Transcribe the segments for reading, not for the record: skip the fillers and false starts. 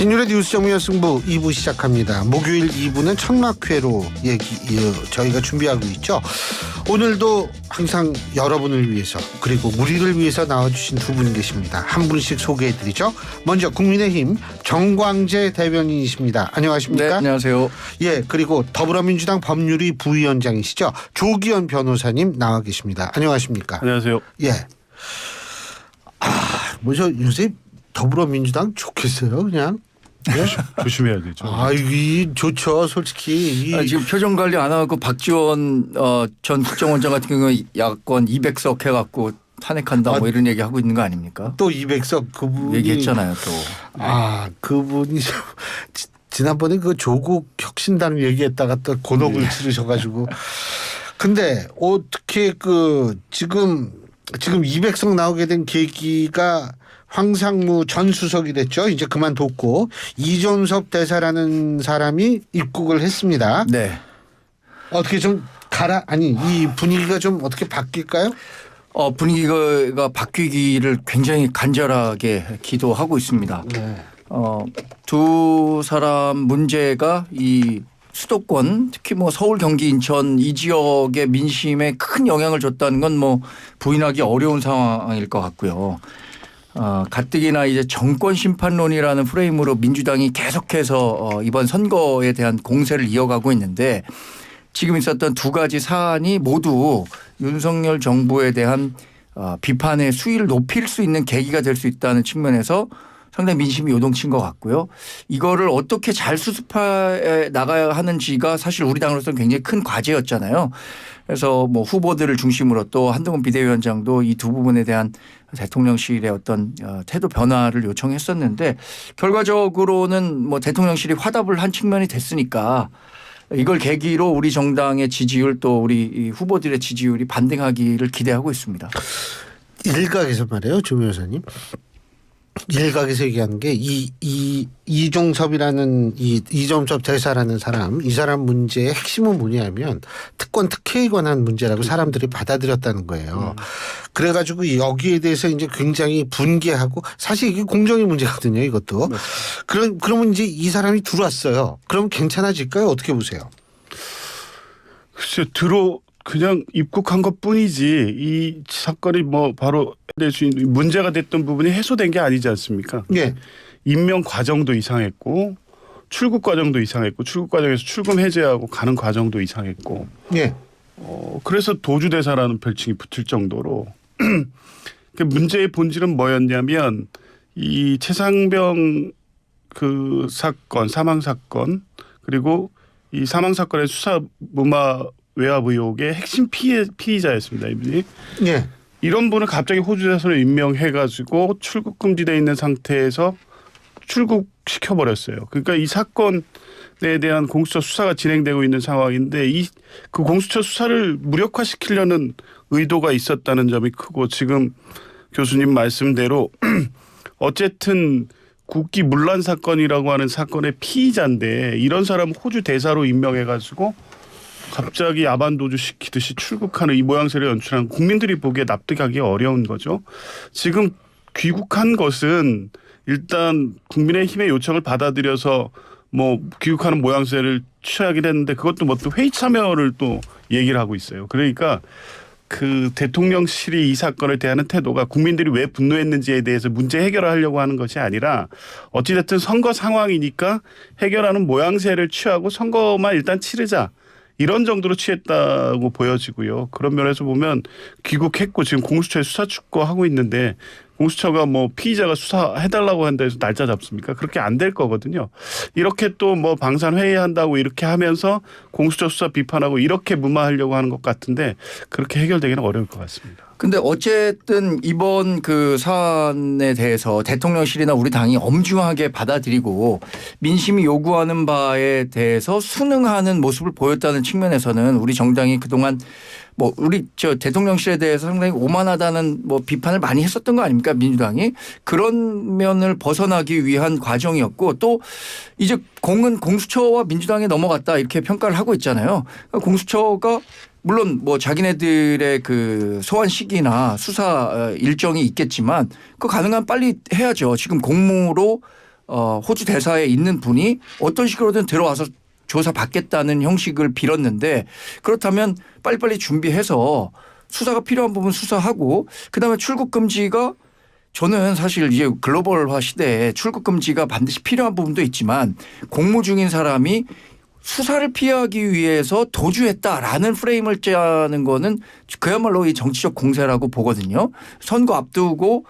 신율의 뉴스 정무연 승부 2부 시작합니다. 목요일 2부는 천막회로 저희가 준비하고 있죠. 오늘도 항상 여러분을 위해서 그리고 우리를 위해서 나와주신 두 분 계십니다. 한 분씩 소개해드리죠. 먼저 국민의힘 정광재 대변인이십니다. 안녕하십니까? 네, 안녕하세요. 예, 그리고 더불어민주당 법률위 부위원장이시죠. 조기현 변호사님 나와 계십니다. 안녕하십니까? 안녕하세요. 예. 저 요새 더불어민주당 좋겠어요, 그냥. 예? 조심해야 되죠. 이 좋죠, 솔직히. 지금 표정 관리 안 하고 박지원 전 국정원장 같은 경우에 야권 200석 해갖고 탄핵한다 뭐 이런 얘기 하고 있는 거 아닙니까? 또 200석 그분이 얘기했잖아요, 또. 그분이 지난번에 그 조국 혁신단 얘기했다가 또 곤혹을 치르셔가지고. 근데 어떻게 지금 200석 나오게 된 계기가 황상무 전 수석이 됐죠. 이제 그만뒀고 이종섭 대사라는 사람이 입국을 했습니다. 네. 어떻게 좀 이 분위기가 좀 어떻게 바뀔까요? 분위기가 바뀌기를 굉장히 간절하게 기도하고 있습니다. 네. 두 사람 문제가 이 수도권 특히 뭐 서울, 경기, 인천 이 지역의 민심에 큰 영향을 줬다는 건 뭐 부인하기 어려운 상황일 것 같고요. 가뜩이나 이제 정권 심판론이라는 프레임으로 민주당이 계속해서 이번 선거에 대한 공세를 이어가고 있는데 지금 있었던 두 가지 사안이 모두 윤석열 정부에 대한 비판의 수위를 높일 수 있는 계기가 될 수 있다는 측면에서 상당히 민심이 요동친 것 같고요. 이거를 어떻게 잘 수습해 나가야 하는지가 사실 우리 당으로서는 굉장히 큰 과제였잖아요. 그래서 뭐 후보들을 중심으로 또 한동훈 비대위원장도 이 두 부분에 대한 대통령실의 어떤 태도 변화를 요청했었는데 결과적으로는 뭐 대통령실이 화답을 한 측면이 됐으니까 이걸 계기로 우리 정당의 지지율 또 우리 후보들의 지지율이 반등하기를 기대하고 있습니다. 일각에서 말이에요, 조 변호사님. 일각에서 얘기하는 게 이종섭이라는 이종섭 대사라는 사람, 이 사람 문제의 핵심은 뭐냐면 특권 특혜에 관한 문제라고 사람들이 받아들였다는 거예요. 그래가지고 여기에 대해서 이제 굉장히 분개하고 사실 이게 공정의 문제거든요, 이것도. 그러면 이제 이 사람이 들어왔어요. 그럼 괜찮아질까요? 어떻게 보세요? 글쎄 그냥 입국한 것뿐이지 이 사건이 뭐 바로 될 수 있는 문제가 됐던 부분이 해소된 게 아니지 않습니까? 네. 임명 과정도 이상했고 출국 과정도 이상했고 출국 과정에서 출금 해제하고 가는 과정도 이상했고. 네. 그래서 도주대사라는 별칭이 붙을 정도로 그 문제의 본질은 뭐였냐면 이 최상병 그 사건 사망 사건 그리고 이 사망 사건의 수사 무마 외압 의혹의 핵심 피의자였습니다. 이분이. 네. 이런 분을 갑자기 호주대사로 임명해가지고 출국 금지되어 있는 상태에서 출국시켜버렸어요. 그러니까 이 사건에 대한 공수처 수사가 진행되고 있는 상황인데 그 공수처 수사를 무력화시키려는 의도가 있었다는 점이 크고 지금 교수님 말씀대로 어쨌든 국기 문란 사건이라고 하는 사건의 피의자인데 이런 사람 호주 대사로 임명해가지고 갑자기 야반도주 시키듯이 출국하는 이 모양새를 연출한 국민들이 보기에 납득하기 어려운 거죠. 지금 귀국한 것은 일단 국민의힘의 요청을 받아들여서 뭐 귀국하는 모양새를 취하긴 했는데 그것도 뭐 또 회의 참여를 또 얘기를 하고 있어요. 그러니까 그 대통령실이 이 사건을 대하는 태도가 국민들이 왜 분노했는지에 대해서 문제 해결을 하려고 하는 것이 아니라 어찌됐든 선거 상황이니까 해결하는 모양새를 취하고 선거만 일단 치르자. 이런 정도로 취했다고 보여지고요. 그런 면에서 보면 귀국했고 지금 공수처에 수사 축구하고 있는데 공수처가 뭐 피의자가 수사해달라고 한다 해서 날짜 잡습니까? 그렇게 안 될 거거든요. 이렇게 또 뭐 방산 회의한다고 이렇게 하면서 공수처 수사 비판하고 이렇게 무마하려고 하는 것 같은데 그렇게 해결되기는 어려울 것 같습니다. 근데 어쨌든 이번 그 사안에 대해서 대통령실이나 우리 당이 엄중하게 받아들이고 민심이 요구하는 바에 대해서 순응하는 모습을 보였다는 측면에서는 우리 정당이 그동안 뭐 우리 대통령실에 대해서 상당히 오만하다는 뭐 비판을 많이 했었던 거 아닙니까? 민주당이 그런 면을 벗어나기 위한 과정이었고 또 이제 공은 공수처와 민주당에 넘어갔다 이렇게 평가를 하고 있잖아요. 그러니까 공수처가 물론 뭐 자기네들의 그 소환 시기나 수사 일정이 있겠지만 그 가능한 빨리 해야죠. 지금 공무로 호주 대사에 있는 분이 어떤 식으로든 들어와서 조사받겠다는 형식을 빌었는데 그렇다면 빨리빨리 준비해서 수사가 필요한 부분 수사하고 그다음에 출국 금지가 저는 사실 이제 글로벌화 시대에 출국 금지가 반드시 필요한 부분도 있지만 공무 중인 사람이 수사를 피하기 위해서 도주했다라는 프레임을 짜는 거는 그야말로 이 정치적 공세라고 보거든요. 선거 앞두고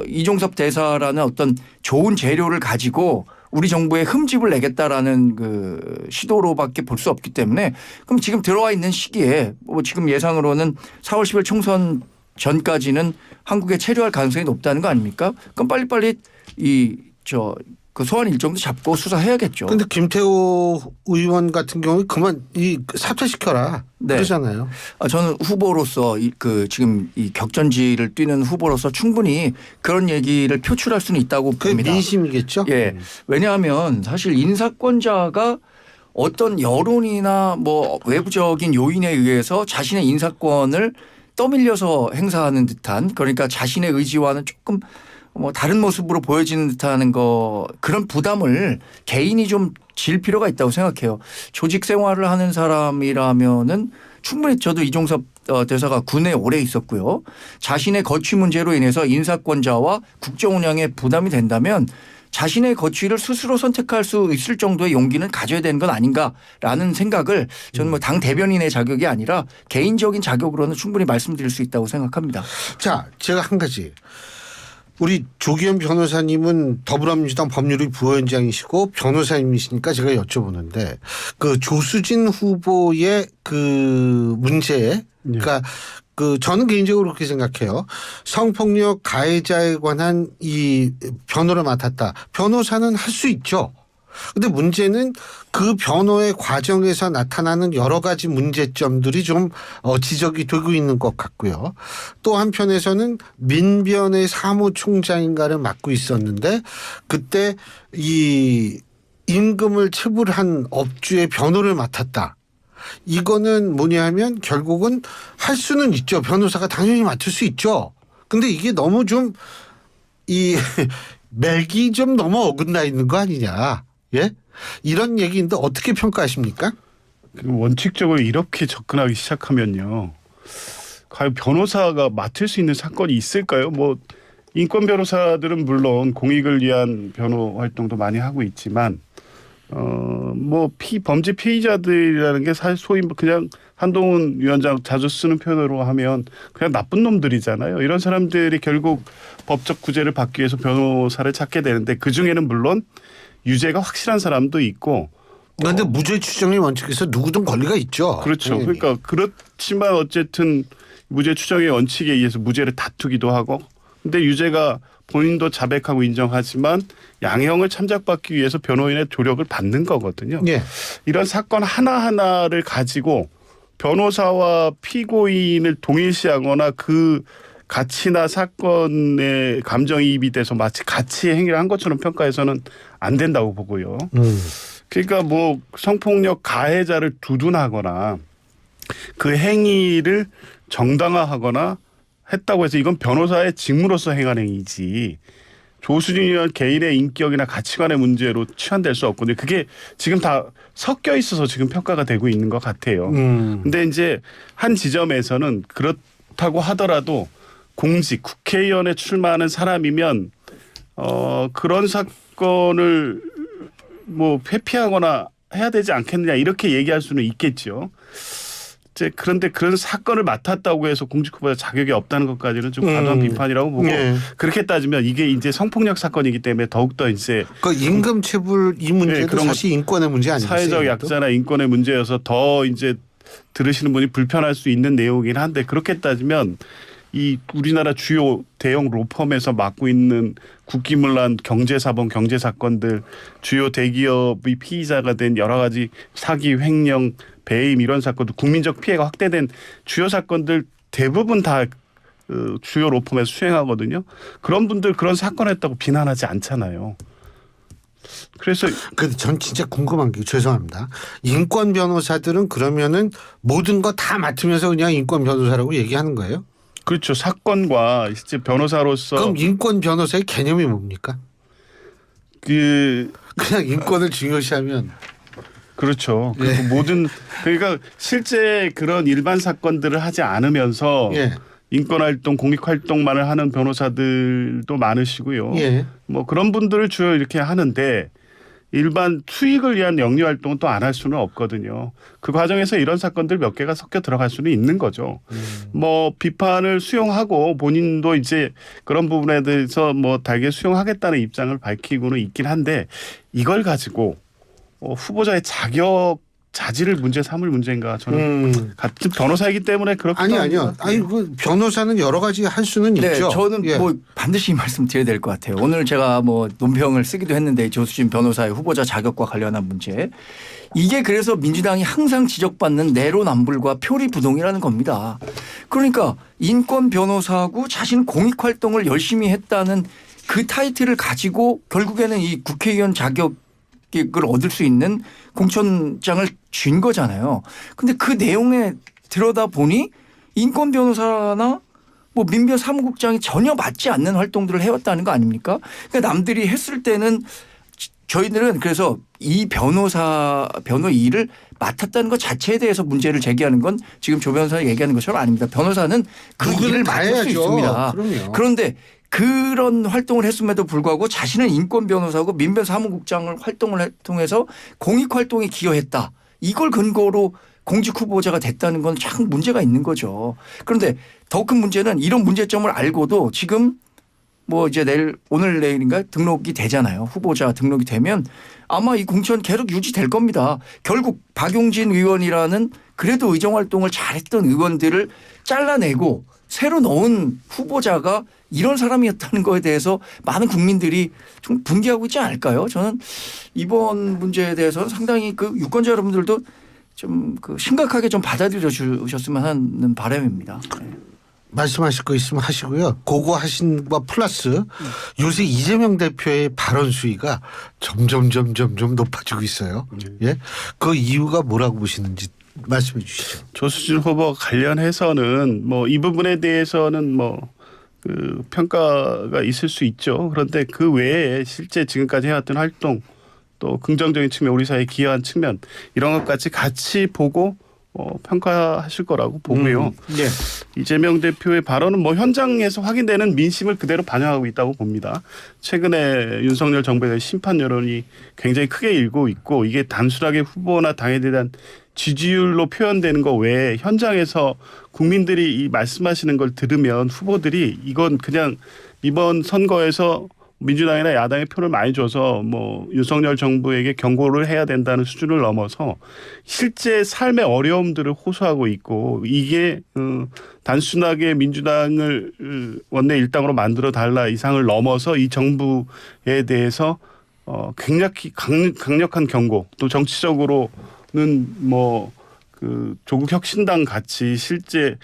이종섭 대사라는 어떤 좋은 재료를 가지고 우리 정부에 흠집을 내겠다라는 그 시도로밖에 볼 수 없기 때문에 그럼 지금 들어와 있는 시기에 뭐 지금 예상으로는 4월 10일 총선 전까지는 한국에 체류할 가능성이 높다는 거 아닙니까? 그럼 빨리빨리 그 소환 일정도 잡고 수사해야겠죠. 근데 김태호 의원 같은 경우 그만 사퇴시켜라 네. 그러잖아요. 저는 후보로서 지금 이 격전지를 뛰는 후보로서 충분히 그런 얘기를 표출할 수는 있다고 그게 봅니다. 민심이겠죠. 예. 왜냐하면 사실 인사권자가 어떤 여론이나 뭐 외부적인 요인에 의해서 자신의 인사권을 떠밀려서 행사하는 듯한 그러니까 자신의 의지와는 조금 뭐 다른 모습으로 보여지는 듯한 그런 부담을 개인이 좀 질 필요가 있다고 생각해요. 조직 생활을 하는 사람이라면은 충분히 저도 이종섭 대사가 군에 오래 있었고요. 자신의 거취 문제로 인해서 인사권자와 국정 운영에 부담이 된다면 자신의 거취를 스스로 선택할 수 있을 정도의 용기는 가져야 되는 건 아닌가라는 생각을 저는 뭐 당 대변인의 자격이 아니라 개인적인 자격으로는 충분히 말씀드릴 수 있다고 생각합니다. 자, 제가 한 가지. 우리 조기현 변호사님은 더불어민주당 법률위 부위원장이시고 변호사님이시니까 제가 여쭤보는데 그 조수진 후보의 그 문제에 그러니까 저는 개인적으로 그렇게 생각해요. 성폭력 가해자에 관한 이 변호를 맡았다. 변호사는 할 수 있죠. 근데 문제는 그 변호의 과정에서 나타나는 여러 가지 문제점들이 좀 지적이 되고 있는 것 같고요. 또 한편에서는 민변의 사무총장인가를 맡고 있었는데 그때 이 임금을 체불한 업주의 변호를 맡았다. 이거는 뭐냐 하면 결국은 할 수는 있죠. 변호사가 당연히 맡을 수 있죠. 근데 이게 너무 좀 맥이 좀 너무 어긋나 있는 거 아니냐. 예? 이런 얘기인데 어떻게 평가하십니까? 원칙적으로 이렇게 접근하기 시작하면요. 과연 변호사가 맡을 수 있는 사건이 있을까요? 뭐 인권 변호사들은 물론 공익을 위한 변호 활동도 많이 하고 있지만 뭐 범죄 피의자들이라는 게 사실 소위 그냥 한동훈 위원장 자주 쓰는 표현으로 하면 그냥 나쁜 놈들이잖아요. 이런 사람들이 결국 법적 구제를 받기 위해서 변호사를 찾게 되는데 그중에는 물론 유죄가 확실한 사람도 있고. 그런데 무죄 추정의 원칙에서 누구든 권리가 있죠. 그렇죠. 그러니까 그렇지만 어쨌든 무죄 추정의 원칙에 의해서 무죄를 다투기도 하고 근데 유죄가 본인도 자백하고 인정하지만 양형을 참작받기 위해서 변호인의 조력을 받는 거거든요. 예. 이런 사건 하나하나를 가지고 변호사와 피고인을 동일시하거나 그 가치나 사건에 감정이입이 돼서 마치 같이 행위를 한 것처럼 평가해서는 안 된다고 보고요. 그러니까 뭐 성폭력 가해자를 두둔하거나 그 행위를 정당화하거나 했다고 해서 이건 변호사의 직무로서 행한 행위지 조수진 의원 개인의 인격이나 가치관의 문제로 치환될 수 없거든요. 그게 지금 다 섞여 있어서 지금 평가가 되고 있는 것 같아요. 근데 이제 한 지점에서는 그렇다고 하더라도 공직 국회의원에 출마하는 사람이면 그런 사건을 뭐 회피하거나 해야 되지 않겠느냐 이렇게 얘기할 수는 있겠죠. 이제 그런데 그런 사건을 맡았다고 해서 공직 후보자 자격이 없다는 것까지는 좀 과도한 비판이라고 보고 그렇게 따지면 이게 이제 성폭력 사건이기 때문에 더욱더 이제 그 임금 체불 이 문제도 그런 사실 인권의 문제 아니겠어요? 사회적 약자나 인권의 문제여서 더 이제 들으시는 분이 불편할 수 있는 내용이긴 한데 그렇게 따지면 이 우리나라 주요 대형 로펌에서 맡고 있는 국기문란 경제사범 경제사건들 주요 대기업이 피의자가 된 여러 가지 사기 횡령 배임 이런 사건들 국민적 피해가 확대된 주요 사건들 대부분 다 주요 로펌에서 수행하거든요. 그런 분들 그런 사건 했다고 비난하지 않잖아요. 그래서 근데 전 진짜 궁금한 게 죄송합니다. 인권 변호사들은 그러면은 모든 거 다 맡으면서 그냥 인권 변호사라고 얘기하는 거예요? 그렇죠. 사건과 실제 변호사로서 그럼 인권 변호사의 개념이 뭡니까? 그냥 인권을 중요시하면 그렇죠. 그리고 모든 그러니까 실제 그런 일반 사건들을 하지 않으면서 예. 인권 활동, 공익 활동만을 하는 변호사들도 많으시고요. 예. 뭐 그런 분들을 주로 이렇게 하는데 일반 수익을 위한 영리 활동은 또 안 할 수는 없거든요. 그 과정에서 이런 사건들 몇 개가 섞여 들어갈 수는 있는 거죠. 뭐 비판을 수용하고 본인도 이제 그런 부분에 대해서 뭐 달게 수용하겠다는 입장을 밝히고는 있긴 한데 이걸 가지고 후보자의 자격 자질을 문제 삼을 문제인가 저는 같은 변호사이기 때문에 그렇게 아니요. 아니 그 변호사는 여러 가지 할 수는 네, 있죠. 저는 예. 뭐 반드시 말씀드려야 될 것 같아요. 오늘 제가 뭐 논평을 쓰기도 했는데 조수진 변호사의 후보자 자격과 관련한 문제. 이게 그래서 민주당이 항상 지적받는 내로남불과 표리부동이라는 겁니다. 그러니까 인권 변호사하고 자신 공익 활동을 열심히 했다는 그 타이틀을 가지고 결국에는 이 국회의원 자격을 얻을 수 있는 공천장을 쥔 거잖아요. 근데 그 내용에 들여다 보니 인권 변호사나 뭐 민변 사무국장이 전혀 맞지 않는 활동들을 해왔다는 거 아닙니까? 그러니까 남들이 했을 때는 저희들은 그래서 이 변호 일을 맡았다는 것 자체에 대해서 문제를 제기하는 건 지금 조 변호사가 얘기하는 것처럼 아닙니다. 변호사는 그 일을 맡을 수 있습니다. 그럼요. 그런데 그런 활동을 했음에도 불구하고 자신은 인권 변호사고 민변 사무국장을 활동을 통해서 공익 활동에 기여했다. 이걸 근거로 공직 후보자가 됐다는 건 참 문제가 있는 거죠. 그런데 더 큰 문제는 이런 문제점을 알고도 지금 뭐 이제 오늘 내일인가 등록이 되잖아요. 후보자 등록이 되면 아마 이 공천 계속 유지될 겁니다. 결국 박용진 의원이라는 그래도 의정 활동을 잘했던 의원들을 잘라내고 새로 넣은 후보자가 이런 사람이었다는 거에 대해서 많은 국민들이 좀 분개하고 있지 않을까요? 저는 이번 문제에 대해서는 상당히 그 유권자 여러분들도 좀 그 심각하게 좀 받아들여 주셨으면 하는 바람입니다. 네. 말씀하실 거 있으면 하시고요. 그거 하신 거 플러스 요새 이재명 대표의 발언 수위가 점점 높아지고 있어요. 예, 그 이유가 뭐라고 보시는지 말씀해 주시죠. 조수진 후보 관련해서는 뭐 이 부분에 대해서는 뭐 그 평가가 있을 수 있죠. 그런데 그 외에 실제 지금까지 해왔던 활동 또 긍정적인 측면 우리 사회에 기여한 측면 이런 것까지 같이 보고 평가하실 거라고 보고요. 네. 이재명 대표의 발언은 뭐 현장에서 확인되는 민심을 그대로 반영하고 있다고 봅니다. 최근에 윤석열 정부에 대한 심판 여론이 굉장히 크게 일고 있고 이게 단순하게 후보나 당에 대한 지지율로 표현되는 거 외에 현장에서 국민들이 이 말씀하시는 걸 들으면 후보들이 이건 그냥 이번 선거에서 민주당이나 야당의 표를 많이 줘서 뭐 윤석열 정부에게 경고를 해야 된다는 수준을 넘어서 실제 삶의 어려움들을 호소하고 있고 이게 단순하게 민주당을 원내 일당으로 만들어 달라 이상을 넘어서 이 정부에 대해서 굉장히 강력한 경고 또 정치적으로는 뭐 그 조국 혁신당 같이 실제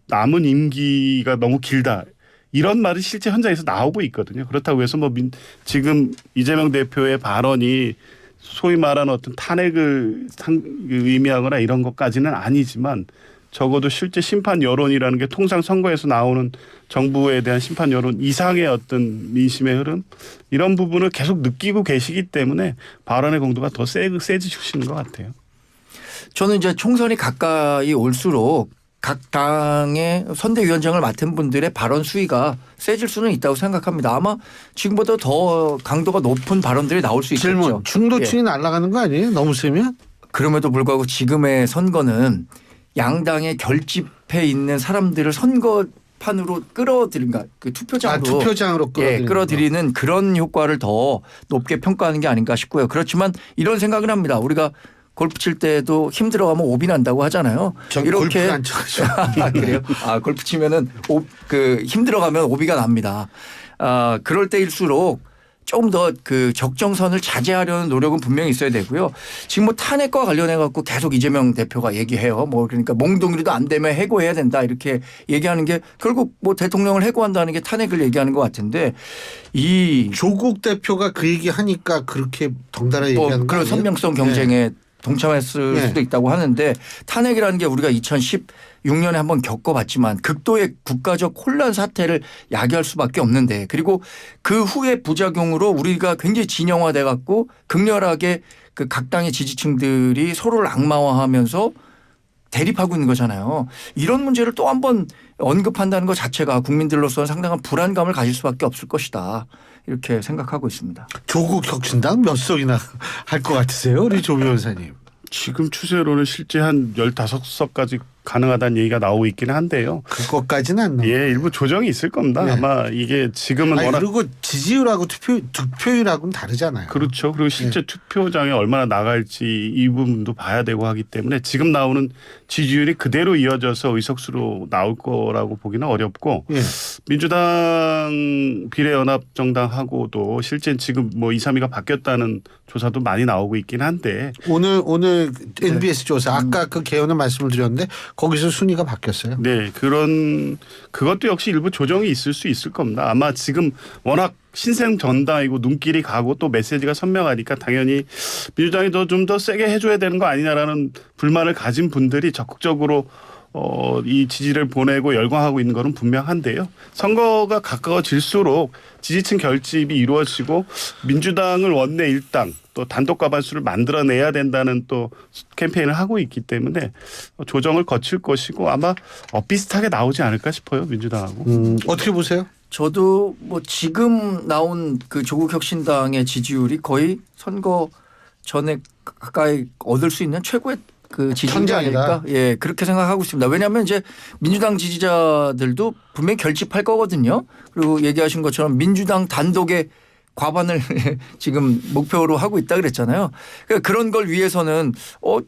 남은 임기가 너무 길다. 이런 말이 실제 현장에서 나오고 있거든요. 그렇다고 해서 뭐 지금 이재명 대표의 발언이 소위 말하는 어떤 탄핵을 의미하거나 이런 것까지는 아니지만 적어도 실제 심판 여론이라는 게 통상 선거에서 나오는 정부에 대한 심판 여론 이상의 어떤 민심의 흐름 이런 부분을 계속 느끼고 계시기 때문에 발언의 강도가 더 세지시는 것 같아요. 저는 이제 총선이 가까이 올수록 각 당의 선대위원장을 맡은 분들의 발언 수위가 세질 수는 있다고 생각합니다. 아마 지금보다 더 강도가 높은 발언들이 나올 수 있겠죠. 질문. 중도층이 날아가는 거 아니에요? 너무 세면? 그럼에도 불구하고 지금의 선거는 양당의 결집해 있는 사람들을 선거판으로 끌어들인가 그 투표장으로 끌어들이는 그런 효과를 더 높게 평가하는 게 아닌가 싶고요. 그렇지만 이런 생각을 합니다. 우리가 골프 칠 때도 힘들어가면 오비 난다고 하잖아요. 전 이렇게 골프를 안 쳐가지고. 그래요? 골프 치면은 힘들어가면 오비가 납니다. 그럴 때일수록 조금 더 그 적정선을 자제하려는 노력은 분명히 있어야 되고요. 지금 뭐 탄핵과 관련해 갖고 계속 이재명 대표가 얘기해요. 뭐 그러니까 몽둥이로도 안 되면 해고해야 된다 이렇게 얘기하는 게 결국 뭐 대통령을 해고한다는 게 탄핵을 얘기하는 것 같은데 이 조국 대표가 그 얘기 하니까 그렇게 덩달아 얘기하는 거 그런 아니에요? 선명성 경쟁에 동참했을 네. 수도 있다고 하는데 탄핵이라는 게 우리가 2016년에 한번 겪어봤지만 극도의 국가적 혼란 사태를 야기할 수밖에 없는데 그리고 그 후에 부작용으로 우리가 굉장히 진영화돼 갖고 극렬하게 그 각 당의 지지층들이 서로를 악마화하면서 대립하고 있는 거잖아요. 이런 문제를 또 한 번 언급한다는 것 자체가 국민들로서는 상당한 불안감을 가질 수밖에 없을 것이다. 이렇게 생각하고 있습니다. 조국 혁신당 몇 석이나 할 것 같으세요? 우리 조 변호사님. 지금 추세로는 실제 한 15석까지 가능하다는 얘기가 나오고 있기는 한데요. 그것까지는 안 나와요. 예, 일부 조정이 있을 겁니다. 네. 아마 이게 지금은 아니, 워낙 그리고 지지율하고 득표율하고는 다르잖아요. 그렇죠. 그리고 실제 투표장에 얼마나 나갈지 이 부분도 봐야 되고 하기 때문에 지금 나오는 지지율이 그대로 이어져서 의석수로 나올 거라고 보기는 어렵고 예. 민주당 비례연합정당하고도 실제 지금 뭐 2, 3위가 바뀌었다는 조사도 많이 나오고 있긴 한데 오늘 NBS 조사 아까 그 개헌의 말씀을 드렸는데 거기서 순위가 바뀌었어요. 네, 그것도 역시 일부 조정이 있을 수 있을 겁니다. 아마 지금 워낙 신생 전당이고 눈길이 가고 또 메시지가 선명하니까 당연히 민주당이 좀 더 세게 해줘야 되는 거 아니냐라는 불만을 가진 분들이 적극적으로 이 지지를 보내고 열광하고 있는 것은 분명한데요. 선거가 가까워질수록 지지층 결집이 이루어지고 민주당을 원내 일당 또 단독 과반수를 만들어내야 된다는 또 캠페인을 하고 있기 때문에 조정을 거칠 것이고 아마 비슷하게 나오지 않을까 싶어요. 민주당하고. 어떻게 보세요? 저도 뭐 지금 나온 그 조국 혁신당의 지지율이 거의 선거 전에 가까이 얻을 수 있는 최고의 그 지지율이 천장이다. 아닐까? 예, 그렇게 생각하고 있습니다. 왜냐하면 이제 민주당 지지자들도 분명히 결집할 거거든요. 그리고 얘기하신 것처럼 민주당 단독의 과반을 지금 목표로 하고 있다 그랬잖아요. 그러니까 그런 걸 위해서는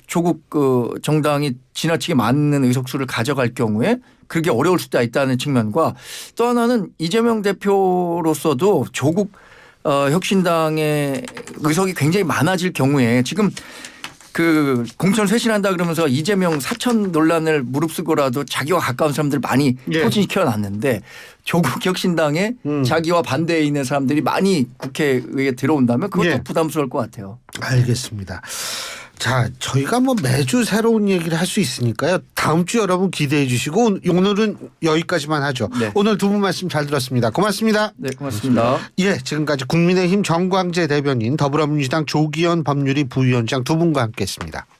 조국 그 정당이 지나치게 많은 의석수를 가져갈 경우에 그렇게 어려울 수도 있다는 측면과 또 하나는 이재명 대표로서도 조국 혁신당의 의석이 굉장히 많아질 경우에 지금 그 공천 쇄신한다 그러면서 이재명 사천 논란을 무릅쓰고라도 자기와 가까운 사람들 많이 예. 포진시켜 놨는데 조국 혁신당에 자기와 반대에 있는 사람들이 많이 국회에 들어온다면 그것도 예. 부담스러울 것 같아요. 알겠습니다. 자, 저희가 뭐 매주 새로운 얘기를 할 수 있으니까요. 다음 주 여러분 기대해 주시고 오늘은 여기까지만 하죠. 네. 오늘 두 분 말씀 잘 들었습니다. 고맙습니다. 네, 고맙습니다. 예, 지금까지 국민의힘 정광재 대변인, 더불어민주당 조기현 법률위 부위원장 두 분과 함께했습니다.